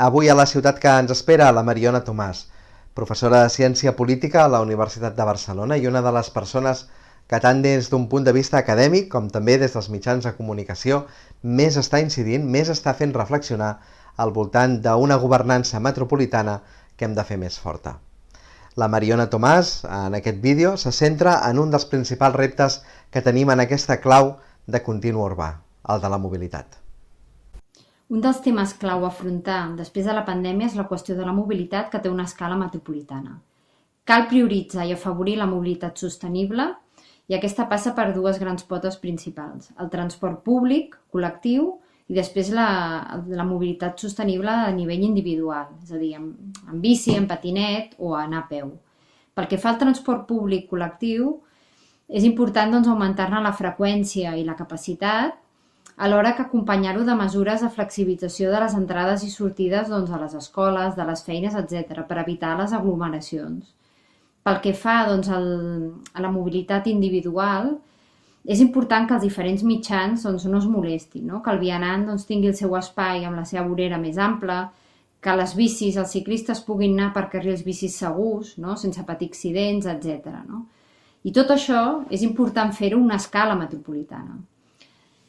Avui a la ciutat que ens espera la Mariona Tomàs, professora de Ciència Política a la Universitat de Barcelona i una de les persones que tant des d'un punt de vista acadèmic com també des dels mitjans de comunicació més està incidint, més està fent reflexionar al voltant d'una governança metropolitana que hem de fer més forta. La Mariona Tomàs, en aquest vídeo, se centra en un dels principals reptes que tenim en aquesta clau de continu urbà, el de la mobilitat. Un dels temes clau a afrontar després de la pandèmia és la qüestió de la mobilitat que té una escala metropolitana. Cal prioritzar i afavorir la mobilitat sostenible i aquesta passa per dues grans potes principals, el transport públic, col·lectiu, i després la mobilitat sostenible a nivell individual, és a dir, en bici, en patinet o anar a peu. Pel que fa al transport públic col·lectiu, és important augmentar-ne la freqüència i la capacitat, alhora que acompanyar-ho de mesures de flexibilització de les entrades i sortides a les escoles, de les feines, etc., per evitar les aglomeracions. Pel que fa a la mobilitat individual, és important que els diferents mitjans no es molestin, que el vianant tingui el seu espai amb la seva vorera més ampla, que les bicis, els ciclistes puguin anar per carrils bicis segurs, sense patir accidents, etc. I tot això és important fer-ho a una escala metropolitana.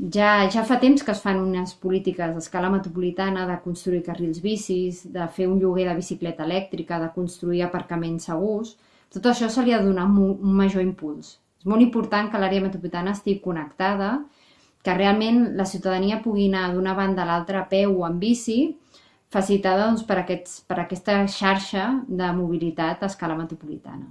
Ja fa temps que es fan unes polítiques a escala metropolitana de construir carrils bicis, de fer un lloguer de bicicleta elèctrica, de construir aparcaments segurs. Tot això se li ha de donar un major impuls. És molt important que l'àrea metropolitana estigui connectada, que realment la ciutadania pugui anar d'una banda a l'altra a peu o en bici, facilitada per aquesta xarxa de mobilitat a escala metropolitana.